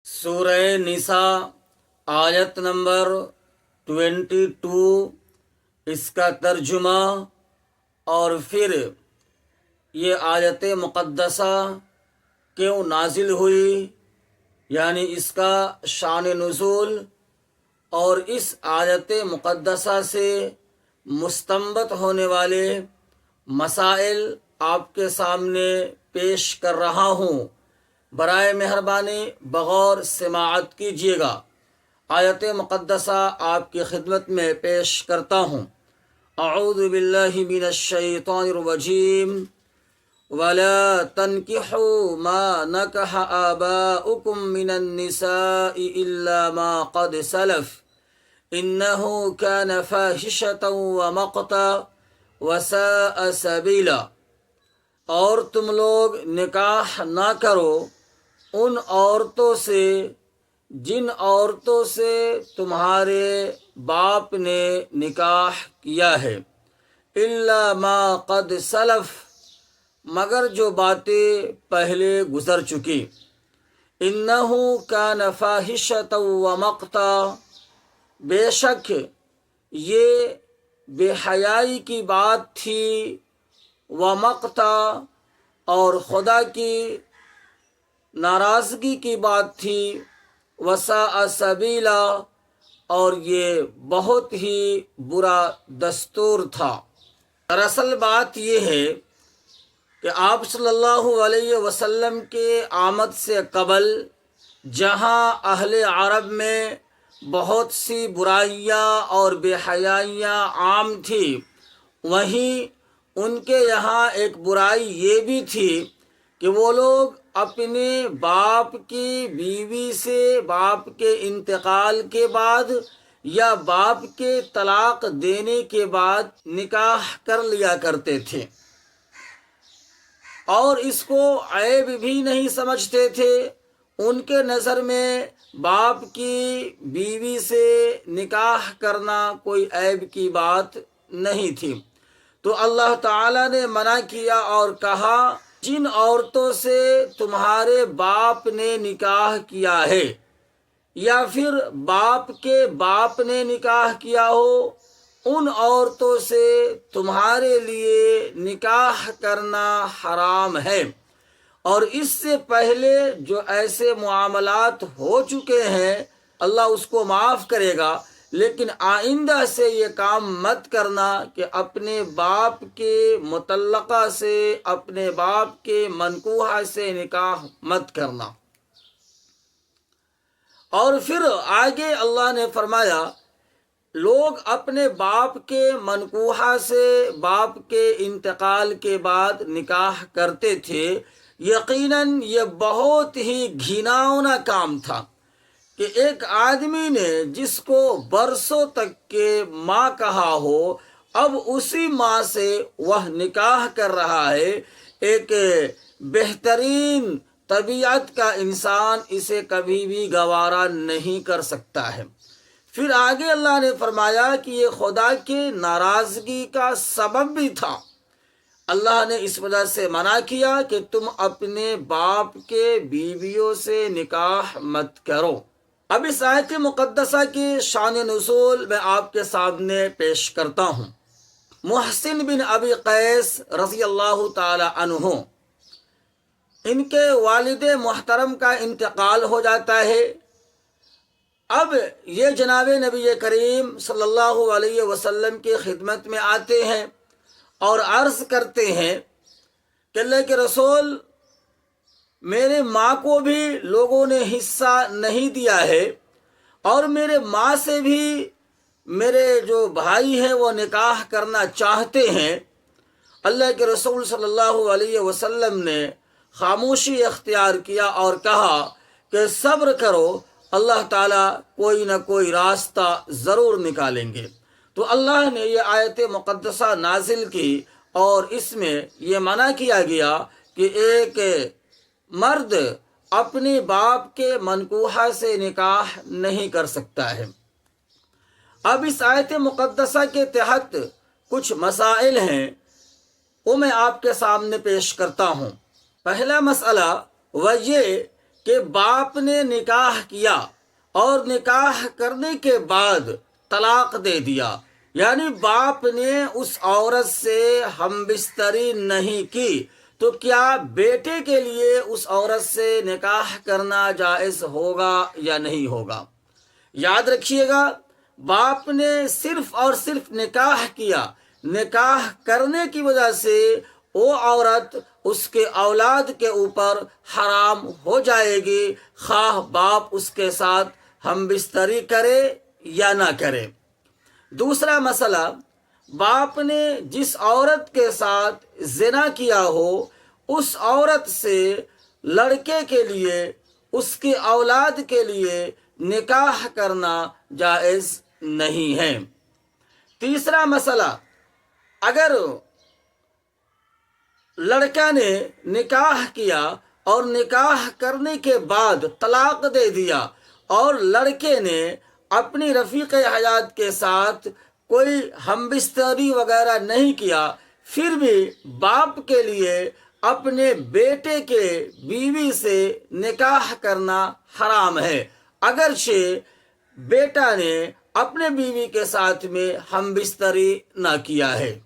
سورہ نساء آیت نمبر 22، اس کا ترجمہ اور پھر یہ آیت مقدسہ کیوں نازل ہوئی، یعنی اس کا شان نزول اور اس آیت مقدسہ سے مستنبط ہونے والے مسائل آپ کے سامنے پیش کر رہا ہوں۔ برائے مہربانی بغور سماعت کیجیے گا۔ آیت مقدسہ آپ کی خدمت میں پیش کرتا ہوں۔ اعوذ باللہ من الشیطان الرجیم وَلَا تَنْكِحُوا مَا نَكَحَ آبَاؤُكُم مِّنَ النِّسَاءِ إِلَّا مَا قَدْ سَلَفَ إِنَّهُ كَانَ فَاحِشَةً وَمَقْتًا وَسَاءَ سَبِيلًا۔ اور تم لوگ نکاح نہ کرو ان عورتوں سے جن عورتوں سے تمہارے باپ نے نکاح کیا ہے، الا ما قد سلف، مگر جو باتیں پہلے گزر چکی، انہ کان فاحشۃ ومقتا، بے شک یہ بے حیائی کی بات تھی، ومقتا، اور خدا کی ناراضگی کی بات تھی، وساء سبیلا، اور یہ بہت ہی برا دستور تھا۔ دراصل بات یہ ہے کہ آپ صلی اللہ علیہ وسلم کے آمد سے قبل جہاں اہل عرب میں بہت سی برائیاں اور بے حیائیاں عام تھی، وہیں ان کے یہاں ایک برائی یہ بھی تھی کہ وہ لوگ اپنے باپ کی بیوی سے باپ کے انتقال کے بعد یا باپ کے طلاق دینے کے بعد نکاح کر لیا کرتے تھے، اور اس کو عیب بھی نہیں سمجھتے تھے۔ ان کے نظر میں باپ کی بیوی سے نکاح کرنا کوئی عیب کی بات نہیں تھی۔ تو اللہ تعالیٰ نے منع کیا اور کہا، جن عورتوں سے تمہارے باپ نے نکاح کیا ہے یا پھر باپ کے باپ نے نکاح کیا ہو، ان عورتوں سے تمہارے لیے نکاح کرنا حرام ہے، اور اس سے پہلے جو ایسے معاملات ہو چکے ہیں اللہ اس کو معاف کرے گا، لیکن آئندہ سے یہ کام مت کرنا کہ اپنے باپ کے مطلقہ سے، اپنے باپ کے منکوحہ سے نکاح مت کرنا۔ اور پھر آگے اللہ نے فرمایا، لوگ اپنے باپ کے منکوحہ سے باپ کے انتقال کے بعد نکاح کرتے تھے۔ یقیناً یہ بہت ہی گھناؤنا کام تھا کہ ایک آدمی نے جس کو برسوں تک کے ماں کہا ہو، اب اسی ماں سے وہ نکاح کر رہا ہے۔ ایک بہترین طبیعت کا انسان اسے کبھی بھی گوارا نہیں کر سکتا ہے۔ پھر آگے اللہ نے فرمایا کہ یہ خدا کے ناراضگی کا سبب بھی تھا۔ اللہ نے اس وجہ سے منع کیا کہ تم اپنے باپ کے بیویوں سے نکاح مت کرو۔ اب اس آیت مقدسہ کی شان نزول میں آپ کے سامنے پیش کرتا ہوں۔ محسن بن ابی قیس رضی اللہ تعالی عنہ، ان کے والد محترم کا انتقال ہو جاتا ہے۔ اب یہ جناب نبی کریم صلی اللہ علیہ وسلم کی خدمت میں آتے ہیں اور عرض کرتے ہیں کہ اللہ کے رسول، میرے ماں کو بھی لوگوں نے حصہ نہیں دیا ہے، اور میرے ماں سے بھی میرے جو بھائی ہیں وہ نکاح کرنا چاہتے ہیں۔ اللہ کے رسول صلی اللہ علیہ وسلم نے خاموشی اختیار کیا اور کہا کہ صبر کرو، اللہ تعالیٰ کوئی نہ کوئی راستہ ضرور نکالیں گے۔ تو اللہ نے یہ آیت مقدسہ نازل کی اور اس میں یہ منع کیا گیا کہ ایک مرد اپنے باپ کے منکوحہ سے نکاح نہیں کر سکتا ہے۔ اب اس آیت مقدسہ کے تحت کچھ مسائل ہیں، وہ میں آپ کے سامنے پیش کرتا ہوں۔ پہلا مسئلہ وہ یہ کہ باپ نے نکاح کیا اور نکاح کرنے کے بعد طلاق دے دیا، یعنی باپ نے اس عورت سے ہم بستری نہیں کی، تو کیا بیٹے کے لیے اس عورت سے نکاح کرنا جائز ہوگا یا نہیں ہوگا؟ یاد رکھیے گا، باپ نے صرف اور صرف نکاح کیا، نکاح کرنے کی وجہ سے وہ عورت اس کے اولاد کے اوپر حرام ہو جائے گی، خواہ باپ اس کے ساتھ ہم بستری کرے یا نہ کرے۔ دوسرا مسئلہ، باپ نے جس عورت کے ساتھ زنا کیا ہو، اس عورت سے لڑکے کے لیے، اس کی اولاد کے لیے نکاح کرنا جائز نہیں ہے۔ تیسرا مسئلہ، اگر لڑکا نے نکاح کیا اور نکاح کرنے کے بعد طلاق دے دیا اور لڑکے نے اپنی رفیق حیات کے ساتھ کوئی ہم بستری وغیرہ نہیں کیا، پھر بھی باپ کے لیے اپنے بیٹے کے بیوی سے نکاح کرنا حرام ہے، اگرچہ بیٹا نے اپنے بیوی کے ساتھ میں ہم بستری نہ کیا ہے۔